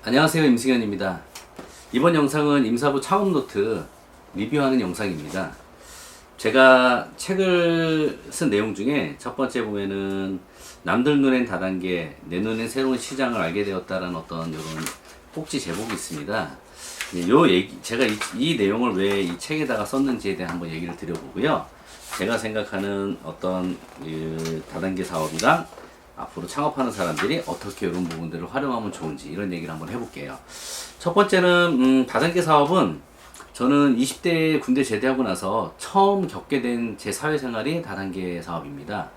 안녕하세요, 임승현입니다. 이번 영상은 임사부 창업노트 리뷰하는 영상입니다. 제가 책을 쓴 내용 중에 첫 번째 보면은 남들 눈엔 다단계, 내 눈엔 새로운 시장을 알게 되었다라는 어떤 이런 꼭지 제목이 있습니다. 제가 이 내용을 왜 이 책에다가 썼는지에 대한 한번 얘기를 드려보고요. 제가 생각하는 어떤 다단계 사업이랑 앞으로 창업하는 사람들이 어떻게 이런 부분들을 활용하면 좋은지 이런 얘기를 한번 해볼게요. 첫 번째는 다단계 사업은 저는 20대 군대 제대하고 나서 처음 겪게 된 제 사회생활이 다단계 사업입니다.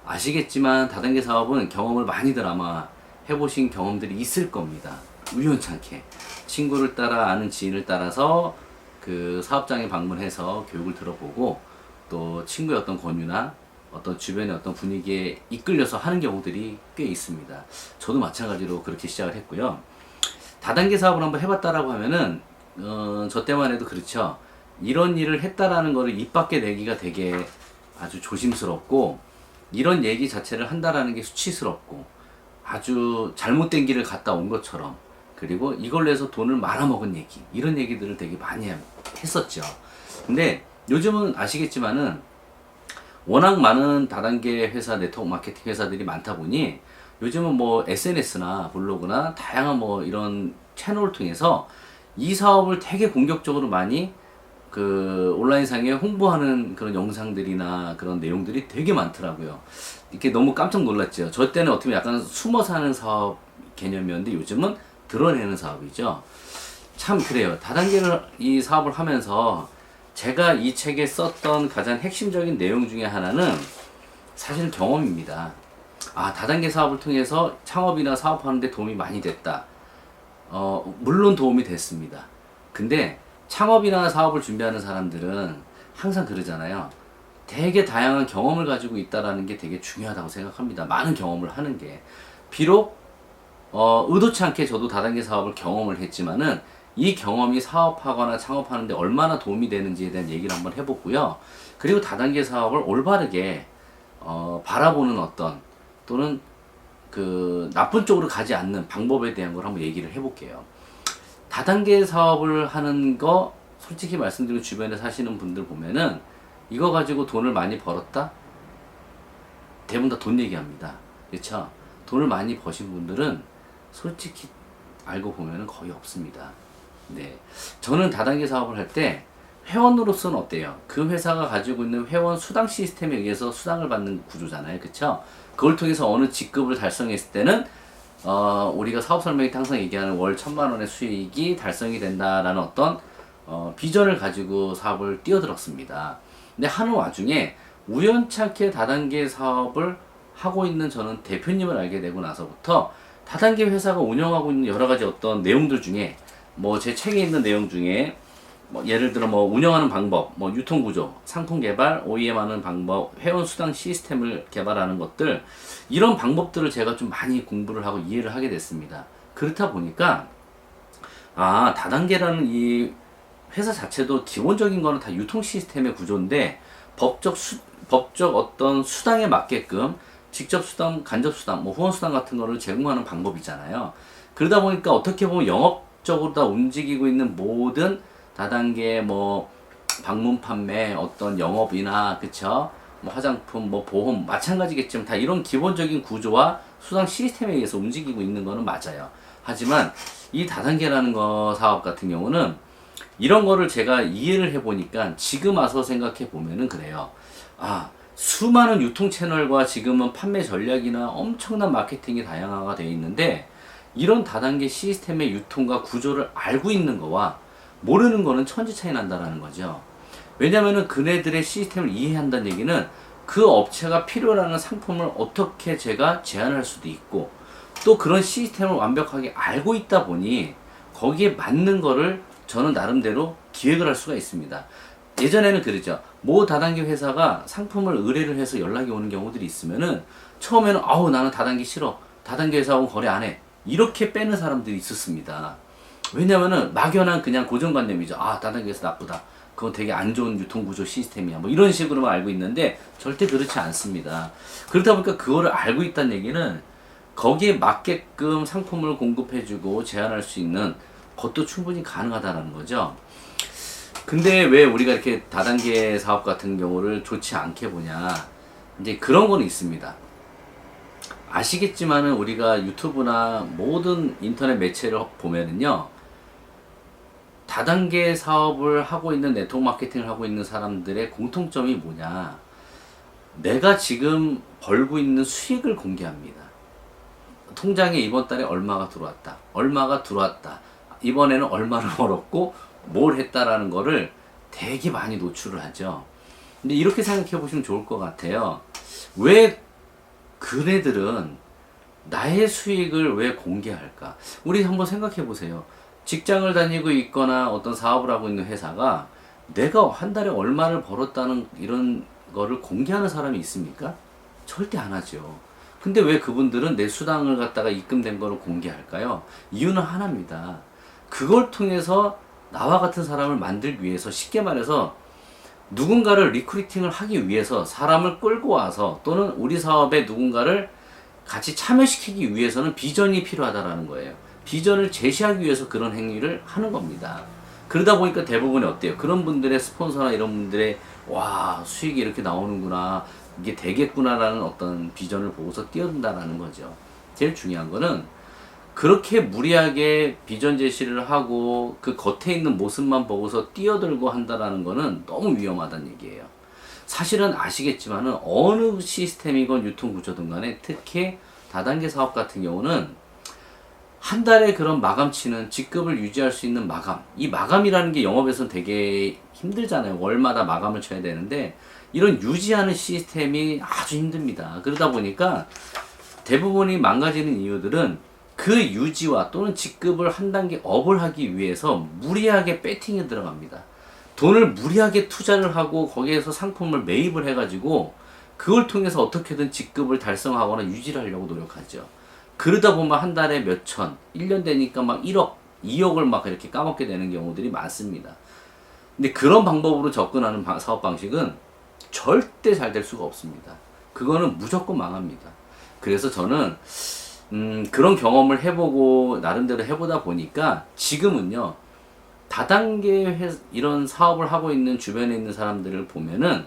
아시겠지만 다단계 사업은 경험을 많이들 아마 해보신 경험들이 있을 겁니다. 우연찮게 친구를 따라 아는 지인을 따라서 그 사업장에 방문해서 교육을 들어보고 또 친구의 어떤 권유나 어떤 주변의 어떤 분위기에 이끌려서 하는 경우들이 꽤 있습니다. 저도 마찬가지로 그렇게 시작을 했고요. 다단계 사업을 한번 해봤다라고 하면은 저 때만 해도 그렇죠. 이런 일을 했다라는 거를 입 밖에 내기가 되게 아주 조심스럽고, 이런 얘기 자체를 한다라는 게 수치스럽고 아주 잘못된 길을 갔다 온 것처럼, 그리고 이걸로 해서 돈을 말아먹은 얘기, 이런 얘기들을 되게 많이 했었죠. 근데 요즘은 아시겠지만은 워낙 많은 다단계 회사, 네트워크 마케팅 회사들이 많다 보니 요즘은 뭐 SNS나 블로그나 다양한 뭐 이런 채널을 통해서 이 사업을 되게 공격적으로 많이 그 온라인상에 홍보하는 그런 영상들이나 그런 내용들이 되게 많더라고요. 이렇게 너무 깜짝 놀랐죠. 저 때는 어떻게 보면 약간 숨어 사는 사업 개념이었는데 요즘은 드러내는 사업이죠. 참 그래요. 다단계를 이 사업을 하면서 제가 이 책에 썼던 가장 핵심적인 내용 중에 하나는 사실은 경험입니다. 다단계 사업을 통해서 창업이나 사업하는 데 도움이 많이 됐다. 물론 도움이 됐습니다. 근데 창업이나 사업을 준비하는 사람들은 항상 그러잖아요. 되게 다양한 경험을 가지고 있다라는 게 되게 중요하다고 생각합니다. 많은 경험을 하는 게. 비록 의도치 않게 저도 다단계 사업을 경험을 했지만은 이 경험이 사업하거나 창업하는데 얼마나 도움이 되는지에 대한 얘기를 한번 해보고요. 그리고 다단계 사업을 올바르게 바라보는 어떤, 또는 그 나쁜 쪽으로 가지 않는 방법에 대한 걸 한번 얘기를 해볼게요. 다단계 사업을 하는 거 솔직히 말씀드리고 주변에 사시는 분들 보면은 이거 가지고 돈을 많이 벌었다? 대부분 다 돈 얘기합니다. 그렇죠? 돈을 많이 버신 분들은 솔직히 알고 보면은 거의 없습니다. 네, 저는 다단계 사업을 할 때 회원으로서는 어때요? 그 회사가 가지고 있는 회원 수당 시스템에 의해서 수당을 받는 구조잖아요, 그쵸? 그걸 통해서 어느 직급을 달성했을 때는 우리가 사업 설명회 때 항상 얘기하는 월 1,000만 원의 수익이 달성이 된다라는 어떤 비전을 가지고 사업을 뛰어들었습니다. 근데 하는 와중에 우연찮게 다단계 사업을 하고 있는 저는 대표님을 알게 되고 나서부터 다단계 회사가 운영하고 있는 여러 가지 어떤 내용들 중에, 뭐 제 책에 있는 내용 중에 뭐 예를 들어 뭐 운영하는 방법, 뭐 유통 구조, 상품 개발, OEM 하는 방법, 회원 수당 시스템을 개발하는 것들, 이런 방법들을 제가 좀 많이 공부를 하고 이해를 하게 됐습니다. 그렇다 보니까 다단계라는 이 회사 자체도 기본적인 거는 다 유통 시스템의 구조인데 법적 어떤 수당에 맞게끔 직접 수당, 간접 수당, 뭐 후원 수당 같은 거를 제공하는 방법이잖아요. 그러다 보니까 어떻게 보면 영업적으로 다 움직이고 있는 모든 다단계 뭐 방문 판매, 어떤 영업이나 그쵸? 뭐 화장품, 뭐 보험 마찬가지겠지만 다 이런 기본적인 구조와 수당 시스템에 의해서 움직이고 있는 거는 맞아요. 하지만 이 다단계라는 거 사업 같은 경우는 이런 거를 제가 이해를 해보니까 지금 와서 생각해 보면은 그래요. 수많은 유통 채널과 지금은 판매 전략이나 엄청난 마케팅이 다양화가 되어 있는데, 이런 다단계 시스템의 유통과 구조를 알고 있는 거와 모르는 거는 천지 차이 난다라는 거죠. 왜냐면은 그네들의 시스템을 이해한다는 얘기는 그 업체가 필요로 하는 상품을 어떻게 제가 제안할 수도 있고, 또 그런 시스템을 완벽하게 알고 있다 보니 거기에 맞는 거를 저는 나름대로 기획을 할 수가 있습니다. 예전에는 그랬죠. 모 다단계 회사가 상품을 의뢰를 해서 연락이 오는 경우들이 있으면은 처음에는 나는 다단계 싫어, 다단계 회사하고 거래 안 해, 이렇게 빼는 사람들이 있었습니다. 왜냐면은 막연한 그냥 고정관념이죠. 다단계 회사 나쁘다, 그건 되게 안 좋은 유통구조 시스템이야, 뭐 이런 식으로만 알고 있는데 절대 그렇지 않습니다. 그렇다 보니까 그거를 알고 있다는 얘기는 거기에 맞게끔 상품을 공급해주고 제한할 수 있는 것도 충분히 가능하다는 거죠. 근데 왜 우리가 이렇게 다단계 사업 같은 경우를 좋지 않게 보냐, 이제 그런 거는 있습니다. 아시겠지만은 우리가 유튜브나 모든 인터넷 매체를 보면은요, 다단계 사업을 하고 있는, 네트워크 마케팅을 하고 있는 사람들의 공통점이 뭐냐, 내가 지금 벌고 있는 수익을 공개합니다. 통장에 이번 달에 얼마가 들어왔다, 얼마가 들어왔다, 이번에는 얼마를 벌었고 뭘 했다라는 거를 되게 많이 노출을 하죠. 근데 이렇게 생각해 보시면 좋을 것 같아요. 왜 그네들은 나의 수익을 왜 공개할까? 우리 한번 생각해 보세요. 직장을 다니고 있거나 어떤 사업을 하고 있는 회사가 내가 한 달에 얼마를 벌었다는 이런 거를 공개하는 사람이 있습니까? 절대 안 하죠. 근데 왜 그분들은 내 수당을 갖다가 입금된 거를 공개할까요? 이유는 하나입니다. 그걸 통해서 나와 같은 사람을 만들기 위해서, 쉽게 말해서 누군가를 리크루팅을 하기 위해서 사람을 끌고 와서, 또는 우리 사업에 누군가를 같이 참여시키기 위해서는 비전이 필요하다라는 거예요. 비전을 제시하기 위해서 그런 행위를 하는 겁니다. 그러다 보니까 대부분이 어때요? 그런 분들의 스폰서나 이런 분들의 와, 수익이 이렇게 나오는구나, 이게 되겠구나라는 어떤 비전을 보고서 뛰어든다라는 거죠. 제일 중요한 거는 그렇게 무리하게 비전 제시를 하고 그 겉에 있는 모습만 보고서 뛰어들고 한다라는 거는 너무 위험하다는 얘기예요. 사실은 아시겠지만은 어느 시스템이건 유통구조든 간에, 특히 다단계 사업 같은 경우는 한 달에 그런 마감치는, 직급을 유지할 수 있는 마감, 이 마감이라는 게 영업에서는 되게 힘들잖아요. 월마다 마감을 쳐야 되는데 이런 유지하는 시스템이 아주 힘듭니다. 그러다 보니까 대부분이 망가지는 이유들은 그 유지와 또는 직급을 한 단계 업을 하기 위해서 무리하게 배팅에 들어갑니다. 돈을 무리하게 투자를 하고 거기에서 상품을 매입을 해가지고 그걸 통해서 어떻게든 직급을 달성하거나 유지를 하려고 노력하죠. 그러다 보면 한 달에 몇 천, 1년 되니까 막 1억, 2억을 막 이렇게 까먹게 되는 경우들이 많습니다. 근데 그런 방법으로 접근하는 사업 방식은 절대 잘 될 수가 없습니다. 그거는 무조건 망합니다. 그래서 저는 그런 경험을 해보고 나름대로 해보다 보니까 지금은요, 다단계 이런 사업을 하고 있는 주변에 있는 사람들을 보면은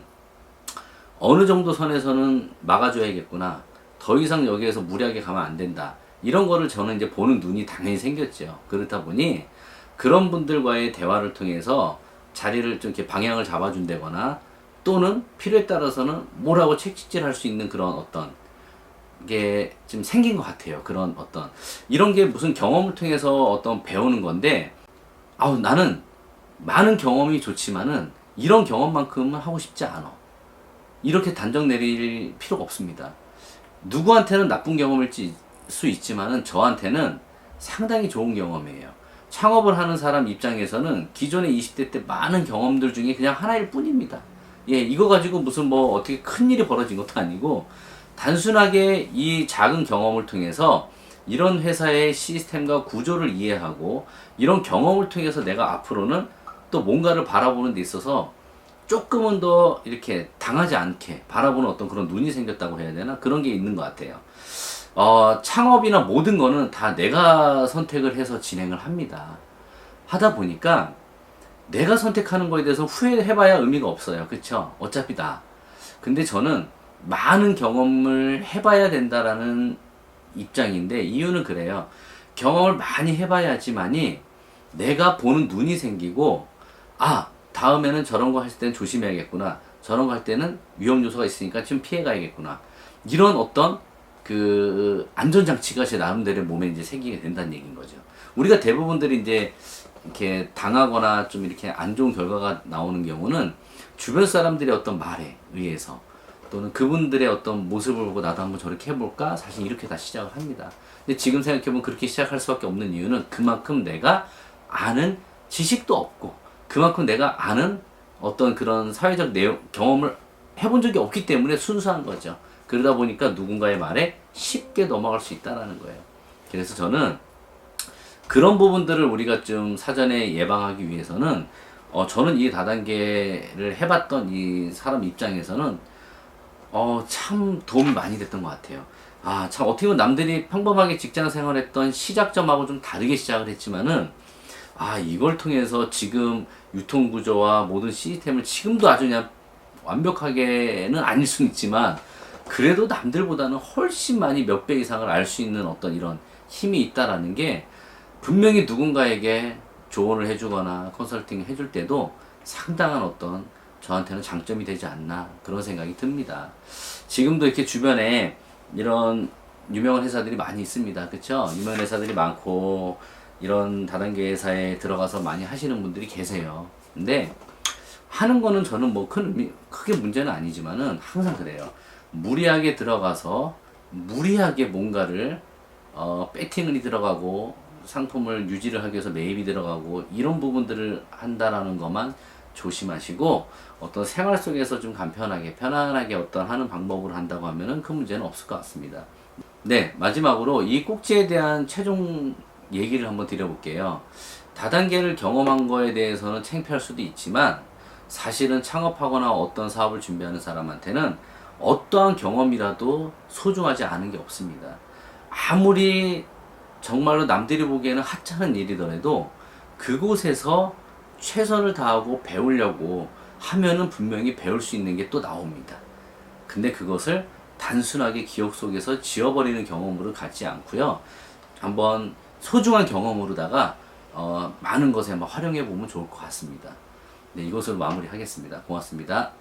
어느 정도 선에서는 막아줘야겠구나, 더 이상 여기에서 무리하게 가면 안 된다, 이런 거를 저는 이제 보는 눈이 당연히 생겼죠. 그렇다 보니 그런 분들과의 대화를 통해서 자리를 좀 이렇게 방향을 잡아준다거나, 또는 필요에 따라서는 뭐라고 채찍질 할 수 있는 그런 어떤 게 좀 생긴 것 같아요. 그런 어떤 이런 게 무슨 경험을 통해서 어떤 배우는 건데, 나는 많은 경험이 좋지만은 이런 경험만큼은 하고 싶지 않아, 이렇게 단정 내릴 필요가 없습니다. 누구한테는 나쁜 경험일 수 있지만은 저한테는 상당히 좋은 경험이에요. 창업을 하는 사람 입장에서는 기존의 20대 때 많은 경험들 중에 그냥 하나일 뿐입니다. 예, 이거 가지고 무슨 뭐 어떻게 큰 일이 벌어진 것도 아니고, 단순하게 이 작은 경험을 통해서 이런 회사의 시스템과 구조를 이해하고, 이런 경험을 통해서 내가 앞으로는 또 뭔가를 바라보는 데 있어서 조금은 더 이렇게 당하지 않게 바라보는 어떤 그런 눈이 생겼다고 해야 되나? 그런 게 있는 것 같아요. 창업이나 모든 거는 다 내가 선택을 해서 진행을 합니다. 하다 보니까 내가 선택하는 거에 대해서 후회해봐야 의미가 없어요. 그쵸? 어차피 다. 근데 저는 많은 경험을 해봐야 된다라는 입장인데, 이유는 그래요. 경험을 많이 해봐야지만이 내가 보는 눈이 생기고, 다음에는 저런 거 할 때는 조심해야겠구나, 저런 거 할 때는 위험 요소가 있으니까 좀 피해가야겠구나, 이런 어떤 그 안전장치가 제 나름대로 몸에 이제 생기게 된다는 얘기인 거죠. 우리가 대부분들이 이제 이렇게 당하거나 좀 이렇게 안 좋은 결과가 나오는 경우는 주변 사람들의 어떤 말에 의해서, 또는 그분들의 어떤 모습을 보고 나도 한번 저렇게 해볼까, 사실 이렇게 다 시작을 합니다. 근데 지금 생각해보면 그렇게 시작할 수밖에 없는 이유는 그만큼 내가 아는 지식도 없고, 그만큼 내가 아는 어떤 그런 사회적 경험을 해본 적이 없기 때문에 순수한 거죠. 그러다 보니까 누군가의 말에 쉽게 넘어갈 수 있다는 거예요. 그래서 저는 그런 부분들을 우리가 좀 사전에 예방하기 위해서는, 저는 이 다단계를 해봤던 이 사람 입장에서는 참 도움이 많이 됐던 것 같아요. 참 어떻게 보면 남들이 평범하게 직장 생활했던 시작점하고 좀 다르게 시작을 했지만은, 이걸 통해서 지금 유통구조와 모든 시스템을 지금도 아주 그냥 완벽하게는 아닐 수는 있지만, 그래도 남들보다는 훨씬 많이 몇 배 이상을 알 수 있는 어떤 이런 힘이 있다라는 게, 분명히 누군가에게 조언을 해주거나 컨설팅 해줄 때도 상당한 어떤 저한테는 장점이 되지 않나, 그런 생각이 듭니다. 지금도 이렇게 주변에 이런 유명한 회사들이 많이 있습니다. 그쵸? 유명한 회사들이 많고 이런 다단계 회사에 들어가서 많이 하시는 분들이 계세요. 근데 하는 거는 저는 뭐 크게 문제는 아니지만은 항상 그래요. 무리하게 들어가서 무리하게 뭔가를 배팅이 들어가고 상품을 유지를 하기 위해서 매입이 들어가고 이런 부분들을 한다라는 것만 조심하시고, 어떤 생활 속에서 좀 간편하게 편안하게 어떤 하는 방법으로 한다고 하면은 그 문제는 없을 것 같습니다. 네, 마지막으로 이 꼭지에 대한 최종 얘기를 한번 드려볼게요. 다단계를 경험한 거에 대해서는 창피할 수도 있지만, 사실은 창업하거나 어떤 사업을 준비하는 사람한테는 어떠한 경험이라도 소중하지 않은 게 없습니다. 아무리 정말로 남들이 보기에는 하찮은 일이더라도 그곳에서 최선을 다하고 배우려고 하면은 분명히 배울 수 있는 게 또 나옵니다. 근데 그것을 단순하게 기억 속에서 지워버리는 경험으로 갖지 않고요. 한번 소중한 경험으로다가 많은 것에 한번 활용해 보면 좋을 것 같습니다. 네, 이것으로 마무리하겠습니다. 고맙습니다.